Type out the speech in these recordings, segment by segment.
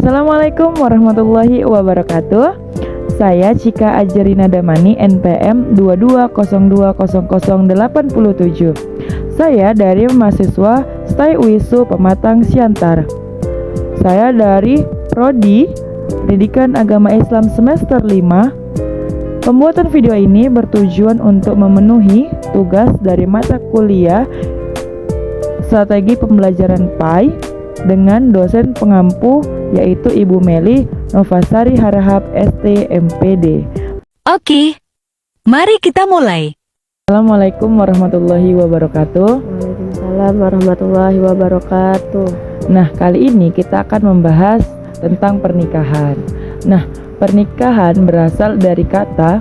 Assalamualaikum warahmatullahi wabarakatuh. Saya Cika Ajerina Damani, NPM 22020087. Saya dari mahasiswa STAI UISU Pematang Siantar. Saya dari Prodi Pendidikan Agama Islam semester 5. Pembuatan video ini bertujuan untuk memenuhi tugas dari mata kuliah Strategi Pembelajaran PAI dengan dosen pengampu yaitu Ibu Meli Novasari Harahap ST.MPD. Oke, mari kita mulai. Assalamualaikum warahmatullahi wabarakatuh. Waalaikumsalam warahmatullahi wabarakatuh. Nah, kali ini kita akan membahas tentang pernikahan. Nah, pernikahan berasal dari kata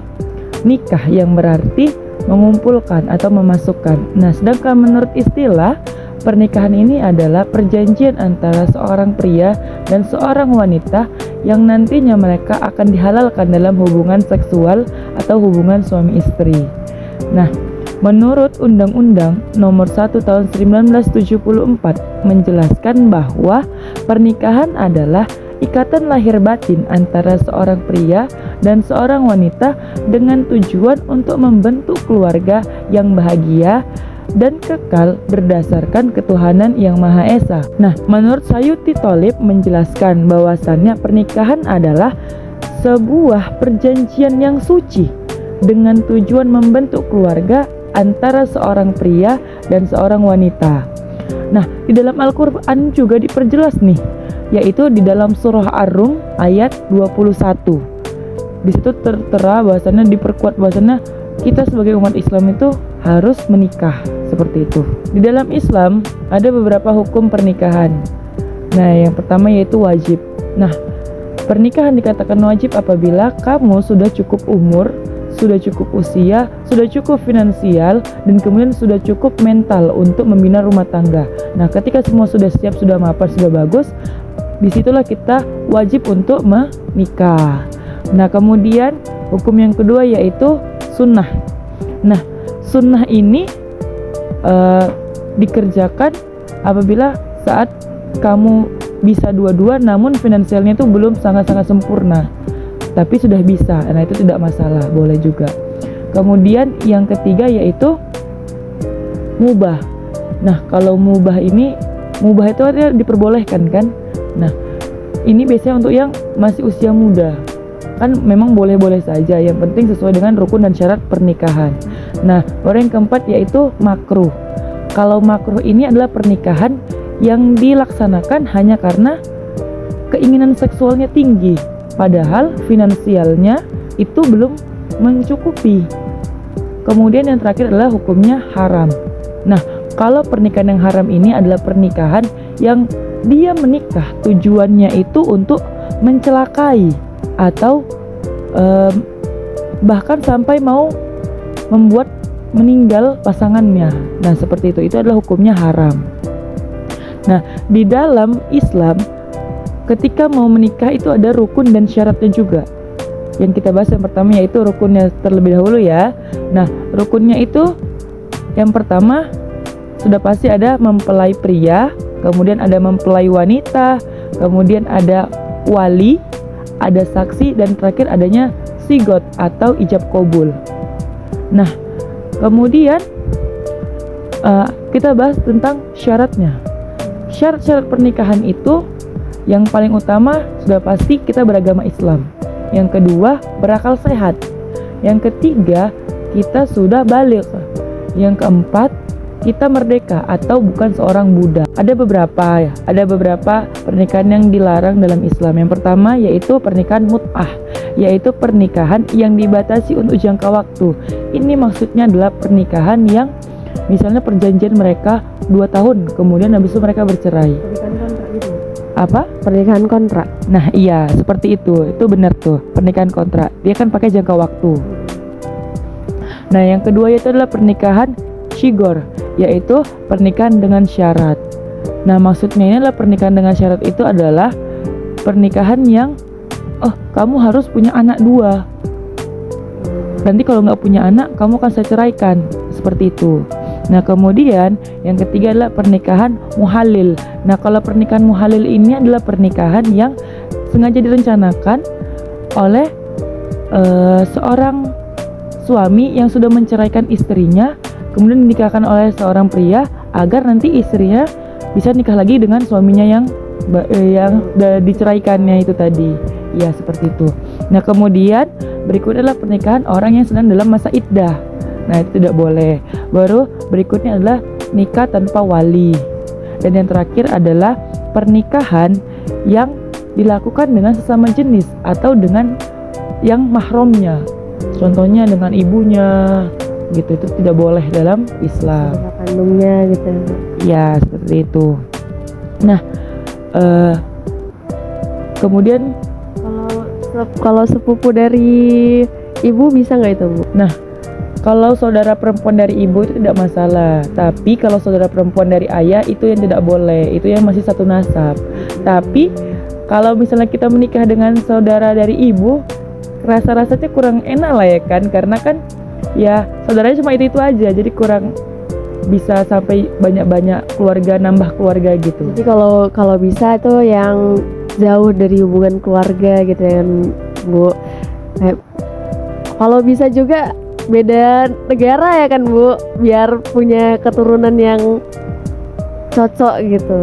nikah yang berarti mengumpulkan atau memasukkan. Nah, sedangkan menurut istilah pernikahan ini adalah perjanjian antara seorang pria dan seorang wanita yang nantinya mereka akan dihalalkan dalam hubungan seksual atau hubungan suami istri. Nah, menurut Undang-Undang Nomor 1 Tahun 1974 menjelaskan bahwa pernikahan adalah ikatan lahir batin antara seorang pria dan seorang wanita dengan tujuan untuk membentuk keluarga yang bahagia dan kekal berdasarkan ketuhanan yang Maha Esa. Nah, menurut Sayuti Tholib menjelaskan bahwasannya pernikahan adalah sebuah perjanjian yang suci dengan tujuan membentuk keluarga antara seorang pria dan seorang wanita. Nah, di dalam Al-Quran juga diperjelas nih, yaitu di dalam surah Ar-Rum ayat 21. Di situ tertera bahwasannya diperkuat bahwasannya kita sebagai umat Islam itu harus menikah, seperti itu. Di dalam Islam ada beberapa hukum pernikahan. Nah, yang pertama yaitu wajib. Nah, pernikahan dikatakan wajib apabila kamu sudah cukup umur, sudah cukup usia, sudah cukup finansial, dan kemudian sudah cukup mental untuk membina rumah tangga. Nah, ketika semua sudah siap, sudah mapan, sudah bagus, disitulah kita wajib untuk menikah. Nah, kemudian hukum yang kedua yaitu sunnah. Nah, sunnah ini dikerjakan apabila saat kamu bisa dua-dua namun finansialnya itu belum sangat-sangat sempurna, tapi sudah bisa. Nah, itu tidak masalah, boleh juga. Kemudian yang ketiga yaitu mubah. Nah, kalau mubah itu artinya diperbolehkan kan. Nah, ini biasanya untuk yang masih usia muda. Kan memang boleh-boleh saja, yang penting sesuai dengan rukun dan syarat pernikahan. Nah, baru yang keempat yaitu makruh. Kalau makruh ini adalah pernikahan yang dilaksanakan hanya karena keinginan seksualnya tinggi, padahal finansialnya itu belum mencukupi. Kemudian yang terakhir adalah hukumnya haram. Nah, kalau pernikahan yang haram ini adalah pernikahan yang dia menikah tujuannya itu untuk mencelakai atau bahkan sampai mau membuat meninggal pasangannya. Nah, seperti itu adalah hukumnya haram. Nah, di dalam Islam ketika mau menikah itu ada rukun dan syaratnya juga. Yang kita bahas yang pertama yaitu rukunnya terlebih dahulu ya. Nah, rukunnya itu yang pertama sudah pasti ada mempelai pria, kemudian ada mempelai wanita, kemudian ada wali, ada saksi, dan terakhir adanya sigot atau ijab kabul. Nah, kemudian kita bahas tentang syaratnya. Syarat-syarat pernikahan itu yang paling utama sudah pasti kita beragama Islam. Yang kedua, berakal sehat. Yang ketiga, kita sudah baligh. Yang keempat, kita merdeka atau bukan seorang budak. Ada beberapa pernikahan yang dilarang dalam Islam. Yang pertama yaitu pernikahan mut'ah, yaitu pernikahan yang dibatasi untuk jangka waktu. Ini maksudnya adalah pernikahan yang misalnya perjanjian mereka 2 tahun, kemudian habis itu mereka bercerai. Pernikahan kontrak gitu. Apa? Pernikahan kontrak. Nah, iya, seperti itu. Itu benar tuh, pernikahan kontrak. Dia kan pakai jangka waktu. Nah, yang kedua yaitu adalah pernikahan shigor, yaitu pernikahan dengan syarat. Nah, maksudnya ini adalah pernikahan dengan syarat itu adalah pernikahan yang kamu harus punya anak 2. Nanti kalau nggak punya anak, kamu akan saya ceraikan. Seperti itu. Nah, kemudian yang ketiga adalah pernikahan muhalil. Nah, kalau pernikahan muhalil ini adalah pernikahan yang sengaja direncanakan oleh seorang suami yang sudah menceraikan istrinya, kemudian dinikahkan oleh seorang pria agar nanti istrinya bisa nikah lagi dengan suaminya yang diceraikannya itu tadi. Ya, seperti itu. Nah, kemudian berikutnya adalah pernikahan orang yang sedang dalam masa iddah. Nah, itu tidak boleh. Baru berikutnya adalah nikah tanpa wali. Dan yang terakhir adalah pernikahan yang dilakukan dengan sesama jenis atau dengan yang mahramnya. Contohnya dengan ibunya gitu, itu tidak boleh dalam Islam. Kakak kandungnya gitu. Ya, seperti itu. Nah, kemudian Kalau sepupu dari ibu bisa nggak itu, Bu? nah, kalau saudara perempuan dari ibu itu tidak masalah. Tapi kalau saudara perempuan dari ayah itu yang tidak boleh. Itu yang masih satu nasab. Tapi kalau misalnya kita menikah dengan saudara dari ibu, rasa-rasanya kurang enak lah ya kan, karena kan ya saudaranya cuma itu aja, jadi kurang bisa sampai banyak-banyak keluarga, nambah keluarga gitu. Jadi kalau bisa itu yang jauh dari hubungan keluarga gitu ya kan, Bu. Kalau bisa juga beda negara ya kan, Bu, biar punya keturunan yang cocok gitu.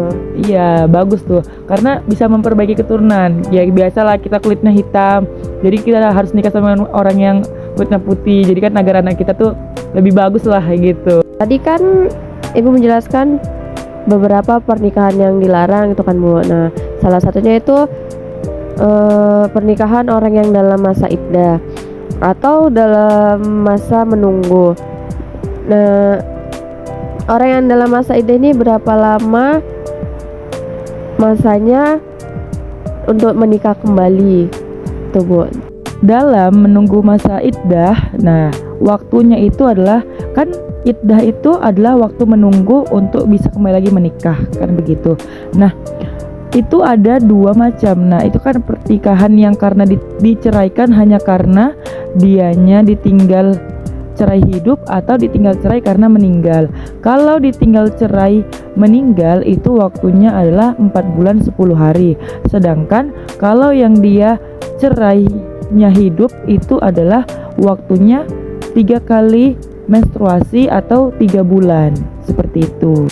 Iya, bagus tuh, karena bisa memperbaiki keturunan. Ya biasalah kita kulitnya hitam, jadi kita harus nikah sama orang yang kulitnya putih, jadi kan agar anak kita tuh lebih bagus lah gitu. Tadi kan Ibu menjelaskan beberapa pernikahan yang dilarang itu kan, Bu. Nah, salah satunya itu pernikahan orang yang dalam masa iddah atau dalam masa menunggu. Nah, orang yang dalam masa iddah ini berapa lama masanya untuk menikah kembali tuh, Bu? Dalam menunggu masa iddah, nah waktunya itu adalah, kan iddah itu adalah waktu menunggu untuk bisa kembali lagi menikah, kan begitu. Nah, itu ada dua macam. Nah, itu kan pernikahan yang karena diceraikan hanya karena dianya ditinggal cerai hidup atau ditinggal cerai karena meninggal. Kalau ditinggal cerai meninggal itu waktunya adalah 4 bulan 10 hari. Sedangkan kalau yang dia cerainya hidup itu adalah waktunya 3 kali menstruasi atau 3 bulan. Seperti itu.